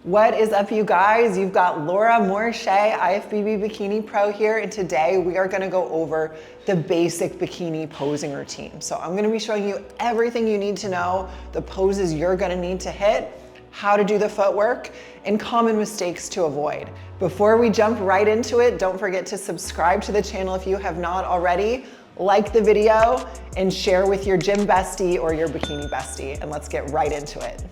What is up, you guys? You've got Laura Moore-Shay, IFBB Bikini Pro here, and today we are gonna go over the basic bikini posing routine. So I'm gonna be showing you everything you need to know, the poses you're gonna need to hit, how to do the footwork, and common mistakes to avoid. Before we jump right into it, don't forget to subscribe to the channel if you have not already, like the video, and share with your gym bestie or your bikini bestie, and let's get right into it.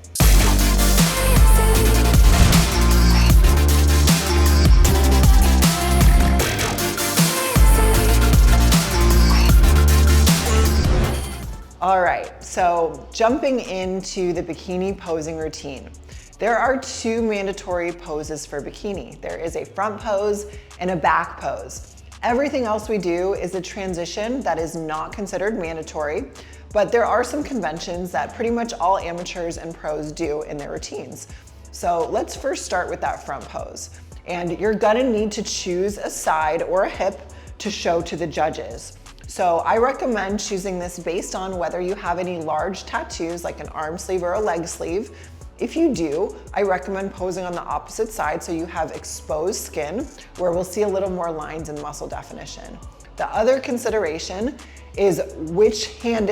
All right, so jumping into the bikini posing routine. There are two mandatory poses for bikini. There is a front pose and a back pose. Everything else we do is a transition that is not considered mandatory, but there are some conventions that pretty much all amateurs and pros do in their routines. So let's first start with that front pose. And you're gonna need to choose a side or a hip to show to the judges. So I recommend choosing this based on whether you have any large tattoos like an arm sleeve or a leg sleeve. If you do, I recommend posing on the opposite side so you have exposed skin where we'll see a little more lines and muscle definition. The other consideration is which hand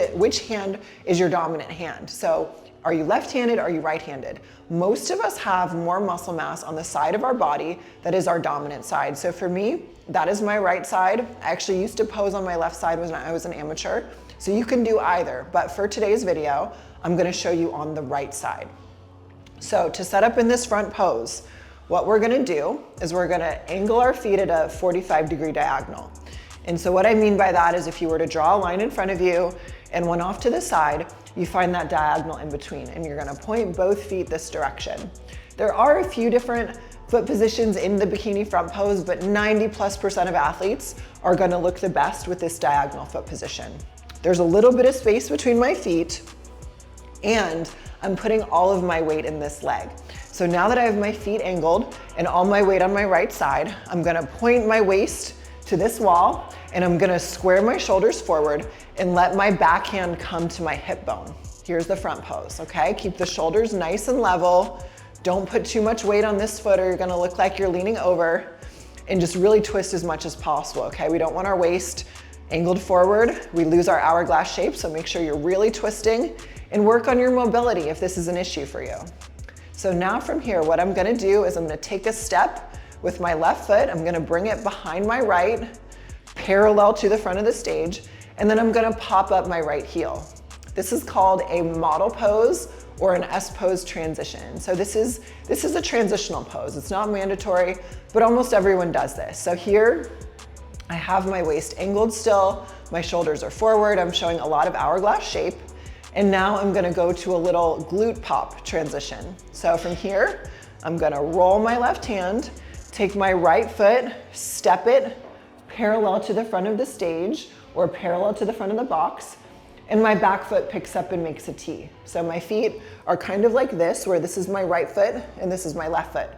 is your dominant hand. So are you left-handed, are you right-handed? Most of us have more muscle mass on the side of our body that is our dominant side. So for me, that is my right side. I actually used to pose on my left side when I was an amateur. So you can do either, but for today's video, I'm gonna show you on the right side. So to set up in this front pose, what we're gonna do is we're gonna angle our feet at a 45-degree diagonal. And so what I mean by that is if you were to draw a line in front of you and one off to the side, you find that diagonal in between and you're gonna point both feet this direction. There are a few different foot positions in the bikini front pose, but 90+% of athletes are gonna look the best with this diagonal foot position. There's a little bit of space between my feet and I'm putting all of my weight in this leg. So now that I have my feet angled and all my weight on my right side, I'm gonna point my waist to this wall and I'm gonna square my shoulders forward and let my backhand come to my hip bone. Here's the front pose, okay? Keep the shoulders nice and level. Don't put too much weight on this foot or you're gonna look like you're leaning over, and just really twist as much as possible, okay? We don't want our waist angled forward. We lose our hourglass shape, so make sure you're really twisting and work on your mobility if this is an issue for you. So now from here, what I'm gonna do is I'm gonna take a step with my left foot. I'm gonna bring it behind my right, parallel to the front of the stage, and then I'm gonna pop up my right heel. This is called a model pose or an S pose transition. So this is a transitional pose. It's not mandatory, but almost everyone does this. So here, I have my waist angled still, my shoulders are forward, I'm showing a lot of hourglass shape, and now I'm gonna go to a little glute pop transition. So from here, I'm gonna roll my left hand, take my right foot, step it parallel to the front of the stage or parallel to the front of the box, and my back foot picks up and makes a T. So my feet are kind of like this, where this is my right foot and this is my left foot.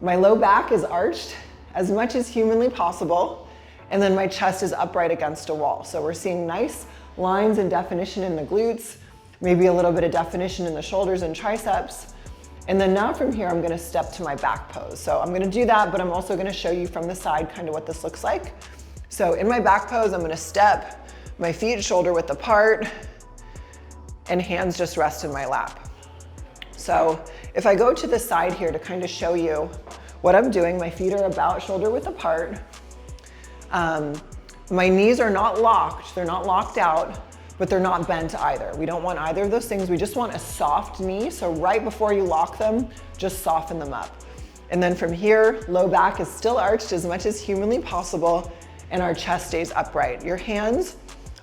My low back is arched as much as humanly possible, and then my chest is upright against a wall. So we're seeing nice lines and definition in the glutes, maybe a little bit of definition in the shoulders and triceps. And then now from here, I'm gonna step to my back pose. So I'm gonna do that, but I'm also gonna show you from the side kind of what this looks like. So in my back pose, I'm gonna step, my feet shoulder width apart, and hands just rest in my lap. So if I go to the side here to kind of show you what I'm doing, my feet are about shoulder width apart. My knees are not locked, they're not locked out, but they're not bent either. We don't want either of those things. We just want a soft knee. So right before you lock them, just soften them up. And then from here, low back is still arched as much as humanly possible, and our chest stays upright. Your hands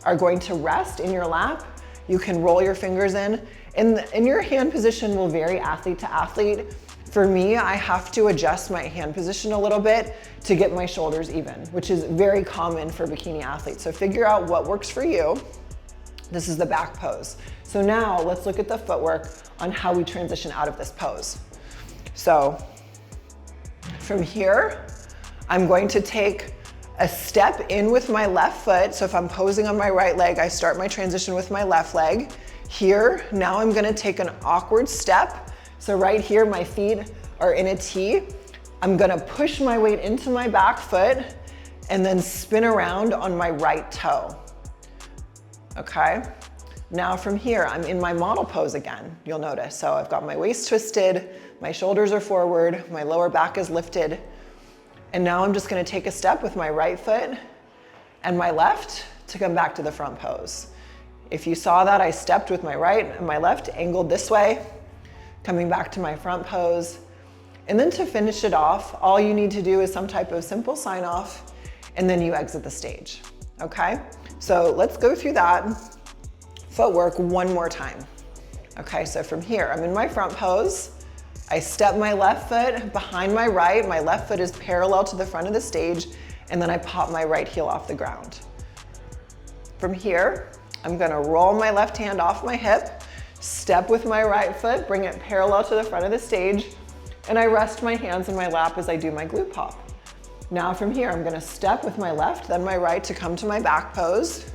are going to rest in your lap. You can roll your fingers in, and your hand position will vary athlete to athlete. For me, I have to adjust my hand position a little bit to get my shoulders even, which is very common for bikini athletes. So figure out what works for you. This is the back pose. So now let's look at the footwork on how we transition out of this pose. So from here, I'm going to take a step in with my left foot. So if I'm posing on my right leg, I start my transition with my left leg. Here, now I'm gonna take an awkward step. So right here, my feet are in a T, I'm gonna push my weight into my back foot and then spin around on my right toe, okay? Now from here, I'm in my model pose again, you'll notice. So I've got my waist twisted, my shoulders are forward, my lower back is lifted, and now I'm just gonna take a step with my right foot and my left to come back to the front pose. If you saw that, I stepped with my right and my left angled this way, coming back to my front pose. And then to finish it off, all you need to do is some type of simple sign off, and then you exit the stage, okay? So let's go through that footwork one more time. Okay, so from here, I'm in my front pose. I step my left foot behind my right. My left foot is parallel to the front of the stage, and then I pop my right heel off the ground. From here, I'm gonna roll my left hand off my hip, step with my right foot, bring it parallel to the front of the stage, and I rest my hands in my lap as I do my glute pop. Now from here, I'm gonna step with my left, then my right to come to my back pose.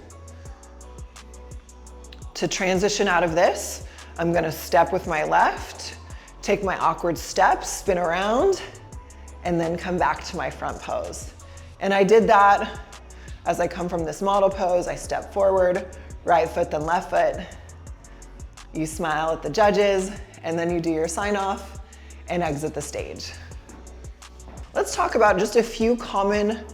To transition out of this, I'm gonna step with my left, take my awkward step, spin around, and then come back to my front pose. And I did that as I come from this model pose. I step forward, right foot, then left foot. You smile at the judges, and then you do your sign off and exit the stage. Let's talk about just a few common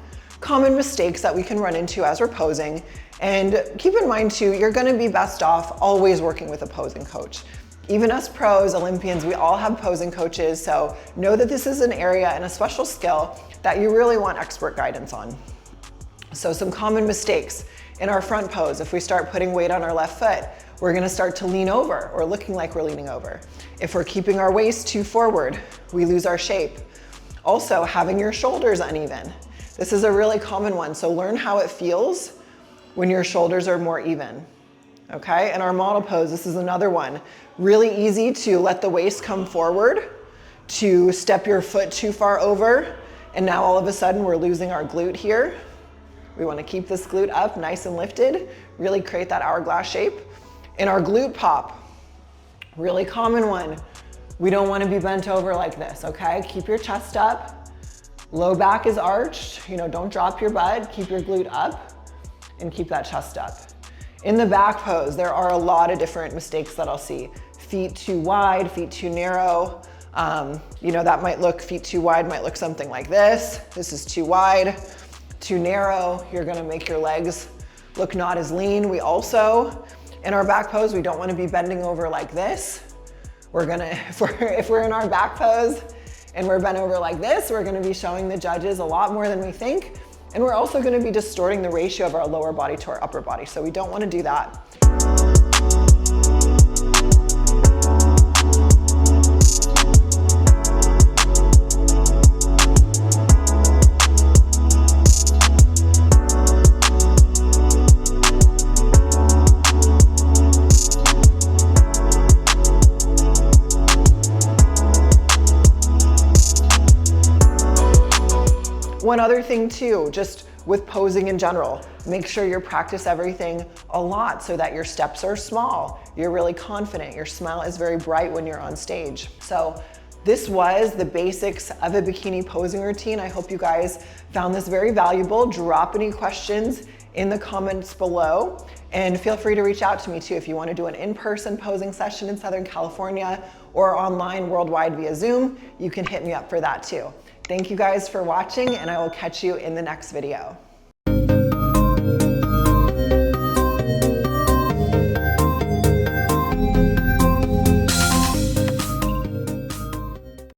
mistakes that we can run into as we're posing. And keep in mind too, you're gonna be best off always working with a posing coach. Even us pros, Olympians, we all have posing coaches, so know that this is an area and a special skill that you really want expert guidance on. So some common mistakes in our front pose, if we start putting weight on our left foot, we're gonna start to lean over or looking like we're leaning over. If we're keeping our waist too forward, we lose our shape. Also, having your shoulders uneven. This is a really common one, so learn how it feels when your shoulders are more even, okay? In our model pose, this is another one. Really easy to let the waist come forward, to step your foot too far over, and now all of a sudden we're losing our glute here. We wanna keep this glute up nice and lifted, really create that hourglass shape. In our glute pop, really common one, we don't wanna be bent over like this, okay? Keep your chest up, low back is arched, don't drop your butt, keep your glute up, and keep that chest up. In the back pose, there are a lot of different mistakes that I'll see. Feet too wide, feet too narrow. That might look, feet too wide might look something like this. This is too wide, too narrow. You're gonna make your legs look not as lean. We also, in our back pose, we don't wanna be bending over like this. If we're in our back pose and we're bent over like this, we're gonna be showing the judges a lot more than we think. And we're also gonna be distorting the ratio of our lower body to our upper body. So we don't wanna do that. One other thing too, just with posing in general, make sure you practice everything a lot so that your steps are small, you're really confident, your smile is very bright when you're on stage. So this was the basics of a bikini posing routine. I hope you guys found this very valuable. Drop any questions in the comments below, and feel free to reach out to me too if you want to do an in-person posing session in Southern California or online worldwide via Zoom. You can hit me up for that too. Thank you guys for watching, and I will catch you in the next video.